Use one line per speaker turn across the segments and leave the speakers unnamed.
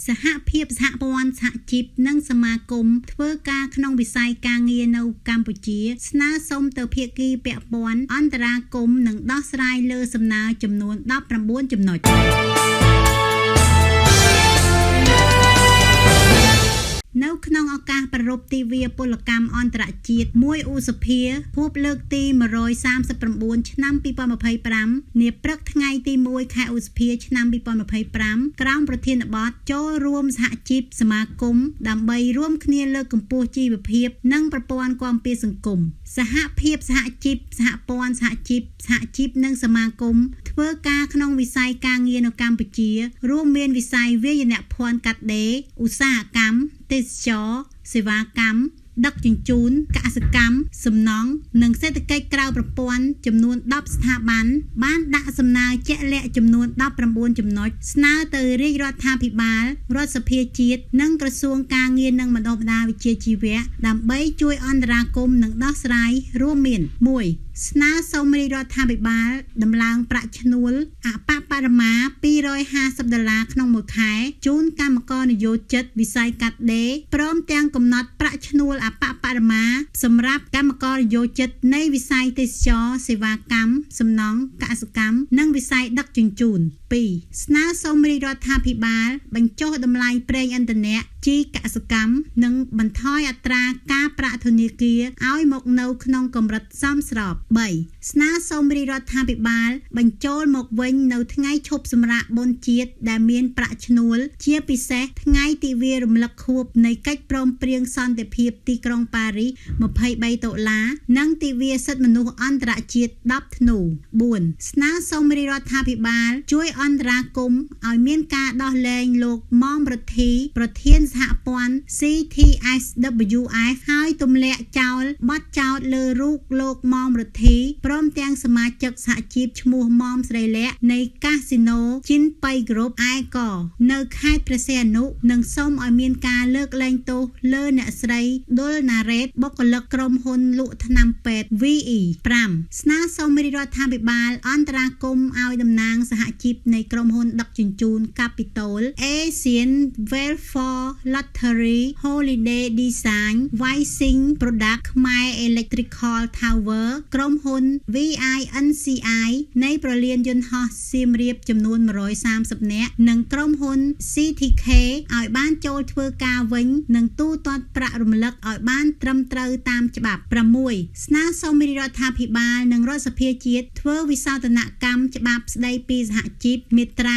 សហភាពសហព័ន្ធសហជីពនិងសមាគមធ្វើការក្នុងវិស័យការងារនៅកម្ពុជាស្នើសុំទៅភាគីពាក់ព័ន្ធអន្តរាគមន៍និងដោះស្រាយលើសំណើចំនួន19ចំណុចនៅក្នុងឱកាសប្រារព្ធទិវាពលកម្មអន្តរជាតិ1ឧសភាខួបលើកទី139ឆ្នាំ2025នាព្រឹកថ្ងៃទី1ខែឧសភាឆ្នាំ2025ក្រោមប្រធានបទចូលរួមសហជីពសមាគមដើម្បីរួមគ្នាលើកកម្ពស់ជីវភាពនិងប្រព័ន្ធគាំពារសង្គមសហភាពសហជីពសហព័ន្ធសហជីពនិងសមាគមធ្វើការក្នុងវិស័យការងារនៅកម្ពុជារួមមានវិស័យវាយនភ័ណ្ឌកាត់ដេរឧស្សាហកម្មទេសចរណ៍សេវាកម្មដឹកជញ្ជូនកសិកម្មសំណង់និងសេដ្ឋកិច្ចក្រៅប្រព័ន្ធចំនួន10ស្ថាប័នបានដាក់សំណើជាក់លាក់ចំនួន19ចំណុចស្នើទៅរាជរដ្ឋាភិបាលរដ្ឋសភាជាតិនិងក្រសួងការងារនិងបណ្ដុះបណ្ដាលវិជ្ជាជីវៈដើម្បីជួយអន្តរាគមន៍និងដោះស្រាយរួមមាន 1. ស្នើសុំរាជរដ្ឋាភិបាលដំឡើងប្រាក់ឈ្នួលអបបរមា$250ក្នុងមួយខែជូនកម្មករនិយោជិតវិស័យកាត់ដេរព្រមទាំងកំណត់ប្រាក់ឈ្នួលអបបរមាសម្រាប់កម្មករនិយោជិតនៃវិស័យទេសចរណ៍សេវាកម្មសំណង់កសិកម្មនិងវិស័យដឹកជញ្ជូន 2. ស្នើសុំរាជរដ្ឋាភិបាលបញ្ចុះតម្លៃប្រេងឥន្ធនៈជីកសិកម្មនិងបន្ថយអត្រាការប្រាក់ធនាគារឲ្យមកនៅក្នុងកម្រិតសមស្រប 3. ស្នើសុំរាជរដ្ឋាភិបាលបញ្ចូលមកវិញនៅថ្ងៃឈប់សម្រាកបុណ្យជាតិដែលមានប្រាក់ឈ្នួលជាពិសេសថ្ងៃទិវារំលឹកខួបនៃកិច្ចព្រមព្រៀងសន្តិភាពទីក្រុងប៉ារីស23ដុល្លារនិងទិវាសិទ្ធិមនុស្សអន្តរជាតិ10ធ្នូ 4. ស្នើសុំរាជរដ្ឋាភិបាលជួយអន្តរាគមន៍ឲ្យមានការដោះលែងលោកមុំរទ្ធីប្រធានសហព័ន្ធ CTSWF ហើយទម្លាក់ចោលបទចោទលើរូបលោកមុំរទ្ធីព្រមទាំងសមាជិកសហជីពឈ្មោះមុំស្រីលក្ខណ៍នៃកាស៊ីណូជីនប៉ៃក្រូបឯកនៅខេត្តព្រះសីហនុនិងសូមឲ្យមានការលើកលែងទោសលើអ្នកស្រីដុលណារ៉េតបុគ្គលិកក្រុមហ៊ុនលក់ថ្នាំពេទ្យ VE 5 ស្នើសុំរាជរដ្ឋាភិបាលអន្តរាគមន៍ឲ្យតំណាងសហជីពនៃក្រុមហ៊ុនដឹកជញ្ជូន Capital Asian Welfare Lottery Holiday Design Vising Product ខ្មែរ Electrical Tower ក្រុមហ៊ុន VINCI នៃប្រលានយន្តហោះសៀមរាបចំនួន130នាក់និងក្រុមហ៊ុន CTK ឲ្យបានចូលធ្វើការវិញនិងទូទាត់ប្រាក់រំលឹកឲ្យបានត្រឹមត្រូវតាមច្បាប់ 6. ស្នើសុំរាជរដ្ឋាភិបាលនិងរដ្ឋសភាជាតិធ្វើវិសោធនកម្មច្បាប់ស្តីពីសហជីពមាត្រា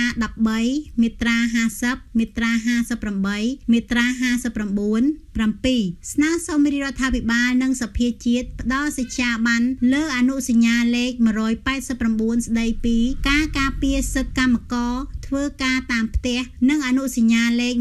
13មាត្រា50មាត្រា58មាត្រា59 7. ស្នើសុំរាជរដ្ឋាភិបាលនិងសភាជាតិផ្ដល់សេចក្ដីប័ណ្ណលើអនុសញ្ញាលេខ189ស្ដីពីការការពារសិទ្ធិកម្មករធ្វើការតាមផ្ទះនិងអនុសញ្ញាលេខ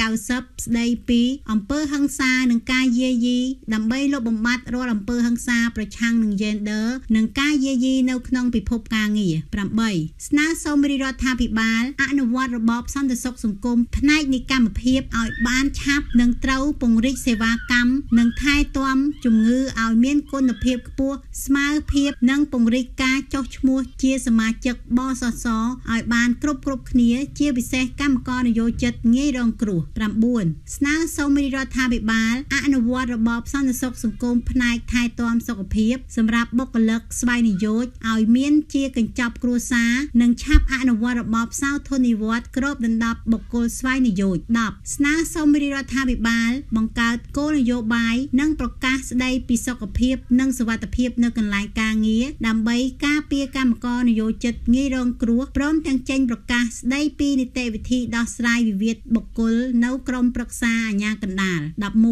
190ស្ដីពីអំពើហិង្សានិងការយាយីដើម្បីលុបបំបាត់រាល់អំពើហិង្សាប្រឆាំងនឹង Gender និងការយាយីនៅក្នុងពិភពការងារ 8. ស្នើសុំរាជរដ្ឋាភិបាលអនុវត្តរបបសន្តិសុខសង្គមផ្នែកនៃកម្មភាពឲ្យបានឆាប់និងត្រូវពង្រីកសេវាកម្មនិងថែទាំជំងឺឲ្យមានគុណភាពខ្ពស់ស្មើភាពនិងពង្រីកការចុះឈ្មោះជាសមាជិកបសសឲ្យបានគ្រប់គ្នាជាពិសេសកម្មករនិយោជិតងាយរងគ្រោះ 9. ស្នើសុំរាជរដ្ឋាភិបាលអនុវត្តរបបសន្តិសុខសង្គមផ្នែកថែទាំសុខភាពសម្រាប់បុគ្គលិកស្វ័យនិយោជឲ្យមានជាកញ្ចប់គ្រួសារនិងឆាប់អនុវត្តរបបសោធននិវត្តន៍គ្របដណ្ដប់បុគ្គលស្វ័យនិយោជ 10. ស្នើសុំរាជរដ្ឋាភិបាលបង្កើតគោលនយោបាយនិងប្រកាសស្ដីពីសុខភាពនិងសុវត្ថិភាពនៅកន្លែងការងារដើម្បីការពារកម្មករនិយោជិតងាយរងគ្រោះព្រមទាំងចេញប្រកាសស្ដីពីនីតិវិធីដោះស្រាយវិវាទបុគ្គលនៅក្រមប្រឹក្សាអាជ្ញាកណ្ដាល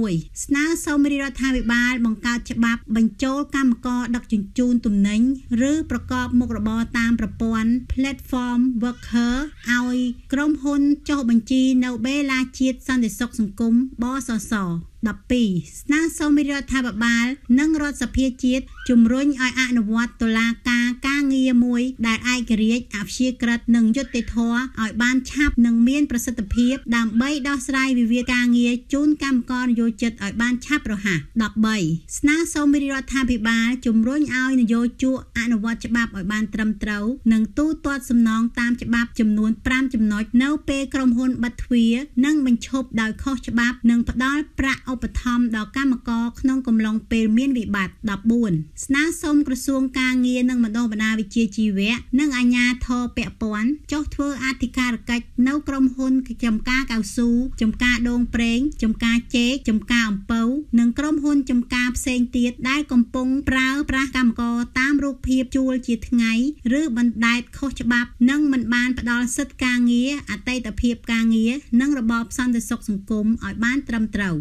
11. ស្នើសុំរាជរដ្ឋាភិបាលបង្កើតច្បាប់បញ្ចូលកម្មករដឹកជញ្ជូនទំនិញឬប្រកបមុខរបរតាមប្រព័ន្ធ Platform Worker ឲ្យក្រុមហ៊ុនចុះបញ្ជីនៅបេឡាជាតិសន្តិសុខសង្គមបសស 12ស្នើសុំរដ្ឋាភិបាលនិងរដ្ឋសភាជាតិជំរុញឲ្យអនុវត្តតុលាការងារមួយដែលឯករាជ្យអព្យាក្រឹតនិងយុត្តិធម៌ឲ្យបានឆាប់និងមានប្រសិទ្ធភាពដើម្បីដោះស្រាយវិវាទការងារជូនកម្មករនិយោជិតឲ្យបានឆាប់រហ័ស13ស្នើសុំរដ្ឋាភិបាលជំរុញឲ្យនយោជកអនុវត្តច្បាប់ឲ្យបានត្រឹមត្រូវនិងទូទាត់សំណងតាមច្បាប់ចំនួន5ចំណុចនៅពេលក្រុមហ៊ុនបិទទ្វារនិងបញ្ឈប់ដោយខុសច្បាប់និងផ្ដល់ប្រាក់ឧបត្ថម្ភដល់កម្មករក្នុងកំឡុងពេលមានវិបត្តិ14ស្នើសុំក្រសួងការងារនិងបណ្ដុះបណ្ដាលវិជ្ជាជីវៈនិងអាជ្ញាធរពាក់ព័ន្ធចុះធ្វើអធិការកិច្ចនៅក្រុមហ៊ុនចំការកៅស៊ូចំការដូងប្រេងចំការចេកចំការអំពៅនិងក្រុមហ៊ុនចំការផ្សេងទៀតដែលកំពុងប្រើប្រាស់កម្មករតាមរូបភាពជួលជាថ្ងៃឬបណ្ដែតខុសច្បាប់និងមិនបានផ្ដល់សិទ្ធិការងារអតីតភាពការងារនិងរបបសន្តិសុខសង្គមឲ្យបានត្រឹមត្រូវ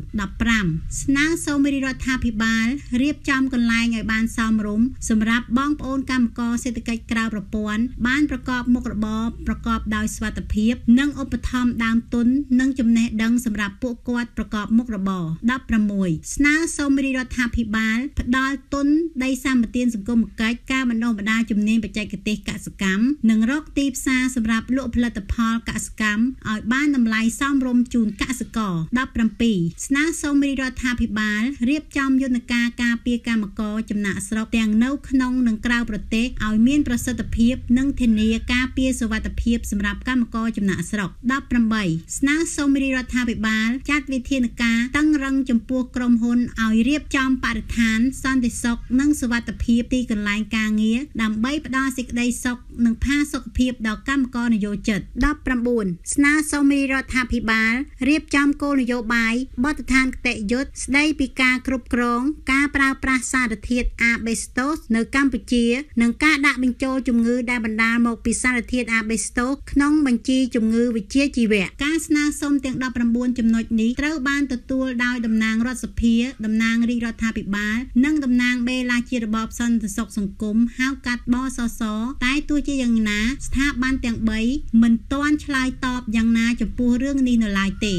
15ស្នើសុំរដ្ឋាភិបាលរៀបចំកន្លែងឲ្យបានសមរម្យសម្រាប់បងប្អូនកម្មករសេដ្ឋកិច្ចក្រៅប្រព័ន្ធបានប្រកបមុខរបរប្រកបដោយសុវត្ថិភាពនិងឧបត្ថម្ភដើមទុននិងចំណេះដឹងសម្រាប់ពួកគាត់ប្រកបមុខរបរ16ស្នើសុំរដ្ឋាភិបាលផ្ដល់ទុនដីសម្បទានសង្គមគិច្ចការបណ្ដុះបណ្ដាលជំនាញបច្ចេកទេសកសិកម្មនិងរកទីផ្សារសម្រាប់លក់ផលិតផលកសិកម្មឲ្យបានតម្លៃសមរម្យជូនកសិករ17ស្នើសុំរដ្ឋាភិបាលរៀបចំយន្តការការពារកម្មករចំណាក់ស្រុកទាំងនៅក្នុងនិងក្រៅប្រទេសឲ្យមានប្រសិទ្ធភាពនិងធានាការពារសុវត្ថិភាពសម្រាប់កម្មករចំណាក់ស្រុក18ស្នើសុំរដ្ឋាភិបាលចាត់វិធានការតឹងរឹងចំពោះក្រុមហ៊ុនឲ្យរៀបចំបរិស្ថានសន្តិសុខនិងសុវត្ថិភាពទីកន្លែងការងារដើម្បីផ្ដល់សេចក្តីសុខនិងផាសុកភាពដល់កម្មករនិយោជិត19ស្នើសុំរដ្ឋាភិបាលរៀបចំគោលនយោបាយបទដ្ឋានគតិយុត្តស្ដីពីការគ្រប់គ្រងការប្រើប្រាស់សារធាតុអាបេស្តូសនៅកម្ពុជានិងការដាក់បញ្ចូលជំងឺដែលបណ្ដាលមកពីសារធាតុអាបេស្តូសក្នុងបញ្ជីជំងឺវិជ្ជាជីវៈការស្នើសុំទាំង19ចំណុចនេះត្រូវបានទទួលដោយតំណាងរដ្ឋសភាតំណាងរាជរដ្ឋាភិបាលនិងតំណាងបេឡាជារបបសន្តិសុខសង្គមហៅកាត់បសសតែទោះជាយ៉ាងណាស្ថាប័នទាំង3មិនទាន់ឆ្លើយតបយ៉ាងណាចំពោះរឿងនេះនៅឡើយទេ